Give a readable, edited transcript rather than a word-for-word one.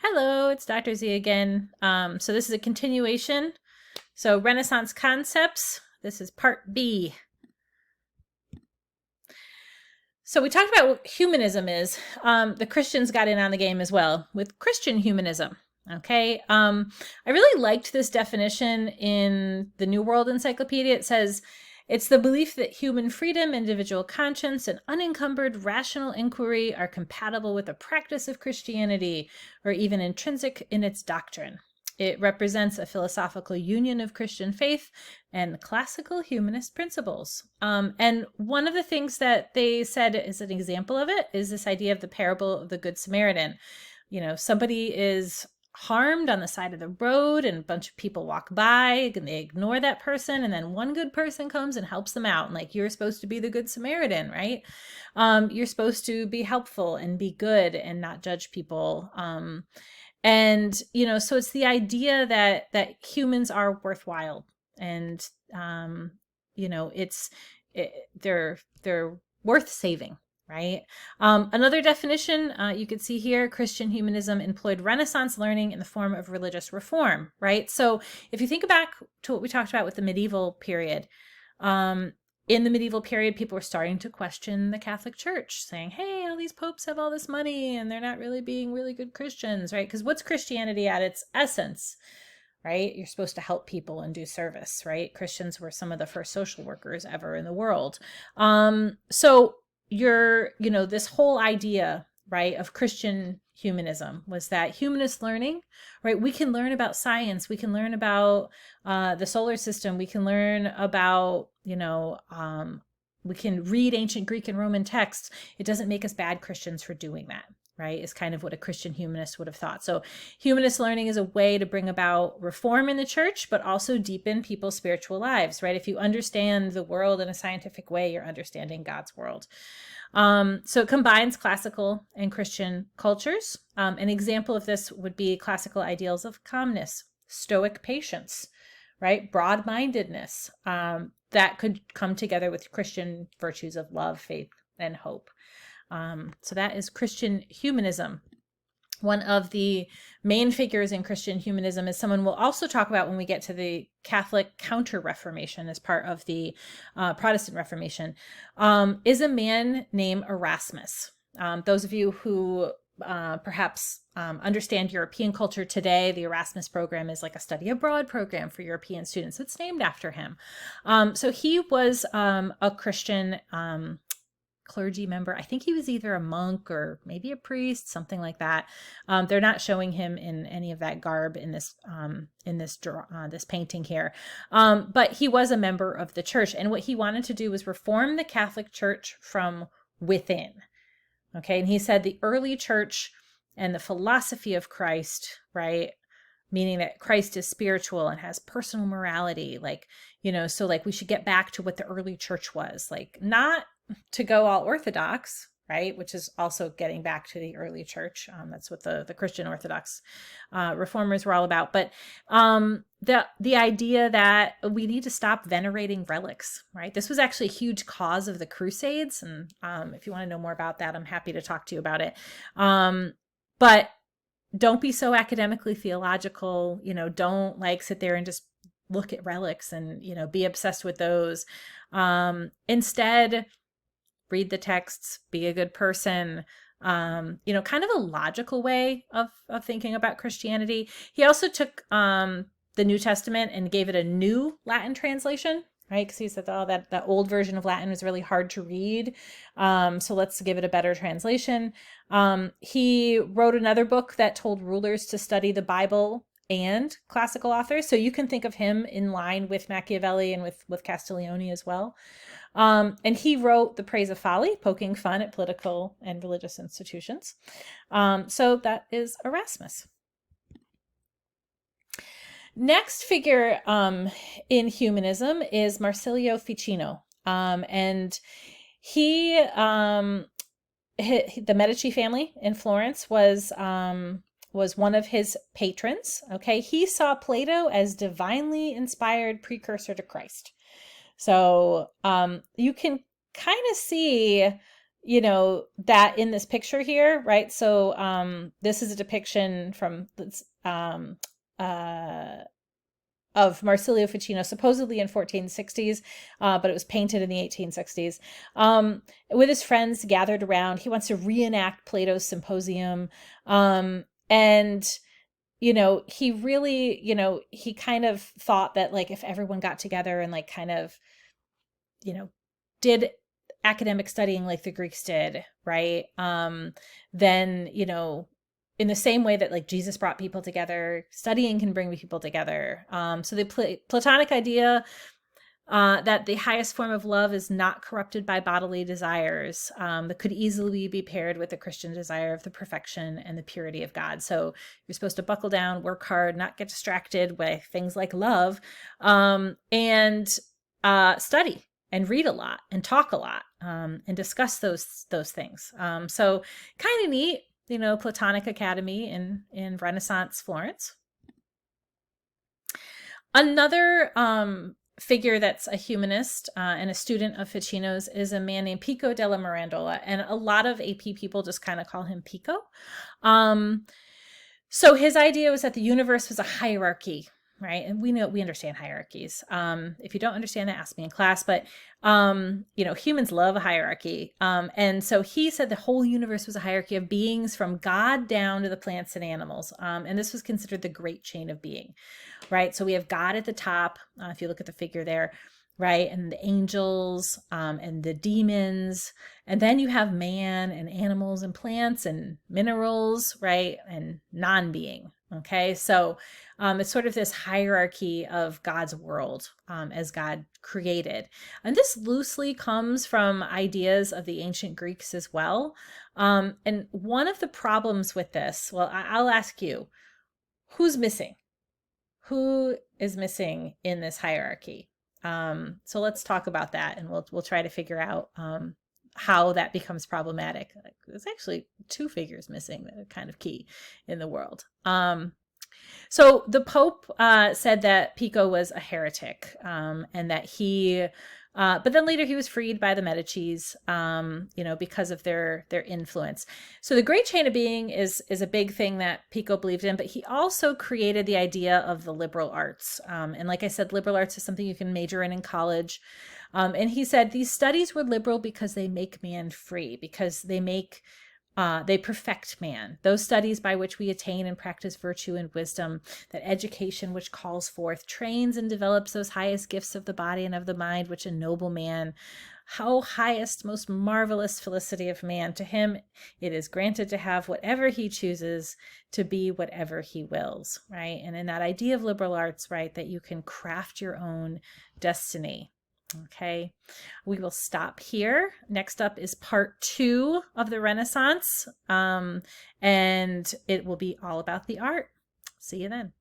Hello, it's Dr. Z again. So this is a continuation. So Renaissance concepts. This is part B. So we talked about what humanism is. The Christians got in on the game as well with Christian humanism. Okay. I really liked this definition in the New World Encyclopedia. It says, it's the belief that human freedom, individual conscience, and unencumbered rational inquiry are compatible with the practice of Christianity, or even intrinsic in its doctrine. It represents a philosophical union of Christian faith and classical humanist principles. And one of the things that they said is an example of it is this idea of the parable of the Good Samaritan. You know, somebody is harmed on the side of the road and a bunch of people walk by and they ignore that person, and then one good person comes and helps them out, and like, you're supposed to be the Good Samaritan, right? You're supposed to be helpful and be good and not judge people. And so it's the idea that humans are worthwhile, and they're worth saving. Right. Another definition you could see here: Christian humanism employed Renaissance learning in the form of religious reform. Right. So if you think back to what we talked about with the medieval period, in the medieval period, people were starting to question the Catholic Church, saying, hey, all these popes have all this money and they're not really being really good Christians. Right. Because what's Christianity at its essence? Right. You're supposed to help people and do service. Right. Christians were some of the first social workers ever in the world. So this whole idea, right, of Christian humanism was that humanist learning, right? We can learn about science. We can learn about the solar system. We can learn about, we can read ancient Greek and Roman texts. It doesn't make us bad Christians for doing that, right? Is kind of what a Christian humanist would have thought. So humanist learning is a way to bring about reform in the church, but also deepen people's spiritual lives, right? If you understand the world in a scientific way, you're understanding God's world. So it combines classical and Christian cultures. An example of this would be classical ideals of calmness, stoic patience, right? Broad-mindedness, that could come together with Christian virtues of love, faith, and hope. So that is Christian humanism. One of the main figures in Christian humanism is someone we'll also talk about when we get to the Catholic Counter-Reformation as part of the Protestant Reformation, is a man named Erasmus. Those of you who perhaps understand European culture today, the Erasmus program is like a study abroad program for European students. It's named after him. So he was a Christian clergy member. I think he was either a monk or maybe a priest, something like that. They're not showing him in any of that garb in this this painting here. But he was a member of the church, and what he wanted to do was reform the Catholic Church from within. Okay, and he said the early church and the philosophy of Christ, right, meaning that Christ is spiritual and has personal morality, so like we should get back to what the early church was, like, not to go all Orthodox, right, which is also getting back to the early church. That's what the Christian Orthodox reformers were all about. But the idea that we need to stop venerating relics, right? This was actually a huge cause of the Crusades. And if you want to know more about that, I'm happy to talk to you about it. But don't be so academically theological, don't like sit there and just look at relics and, be obsessed with those. Instead, read the texts, be a good person, kind of a logical way of thinking about Christianity. He also took the New Testament and gave it a new Latin translation, right? Because he said, that old version of Latin was really hard to read. So let's give it a better translation. He wrote another book that told rulers to study the Bible and classical authors. So you can think of him in line with Machiavelli and with Castiglione as well. And he wrote The Praise of Folly, poking fun at political and religious institutions. So that is Erasmus. Next figure in humanism is Marsilio Ficino. And he, the Medici family in Florence was one of his patrons. Okay, he saw Plato as divinely inspired precursor to Christ. So you can kind of see, you know, that in this picture here, right? So this is a depiction from uh, of Marsilio Ficino, supposedly in 1460s, but it was painted in the 1860s. With his friends gathered around, he wants to reenact Plato's Symposium. And you know, he really, you know, he kind of thought that like if everyone got together and like kind of, you know, did academic studying like the Greeks did, right? Then, you know, in the same way that like Jesus brought people together, studying can bring people together. So the Platonic idea that the highest form of love is not corrupted by bodily desires, that could easily be paired with the Christian desire of the perfection and the purity of God. So you're supposed to buckle down, work hard, not get distracted by things like love, and study and read a lot and talk a lot, and discuss those things. So kind of neat, you know, Platonic Academy in Renaissance Florence. Another figure that's a humanist and a student of Ficino's is a man named Pico della Mirandola, and a lot of AP people just kind of call him Pico. So his idea was that the universe was a hierarchy, right? And we understand hierarchies. If you don't understand that, ask me in class. But you know, humans love a hierarchy, and so he said the whole universe was a hierarchy of beings from God down to the plants and animals, and this was considered the great chain of being. Right. So we have God at the top. If you look at the figure there, right. And the angels, and the demons. And then you have man and animals and plants and minerals, right. And non-being. Okay. So it's sort of this hierarchy of God's world, as God created. And this loosely comes from ideas of the ancient Greeks as well. And one of the problems with this, well, I'll ask you, who's missing? Who is missing in this hierarchy? So let's talk about that, and we'll try to figure out how that becomes problematic. There's actually two figures missing that are kind of key in the world. So the Pope said that Pico was a heretic, and that he, but then later he was freed by the Medicis, you know, because of their influence. So the great chain of being is a big thing that Pico believed in, but he also created the idea of the liberal arts. And like I said, liberal arts is something you can major in college. And he said these studies were liberal because they make man free, because they perfect man. Those studies by which we attain and practice virtue and wisdom, that education which calls forth, trains and develops those highest gifts of the body and of the mind, which ennoble man. How highest, most marvelous felicity of man. To him it is granted to have whatever he chooses, to be whatever he wills, right? And in that idea of liberal arts, right, that you can craft your own destiny. Okay, we will stop here. Next up is part 2 of the Renaissance, and it will be all about the art. See you then.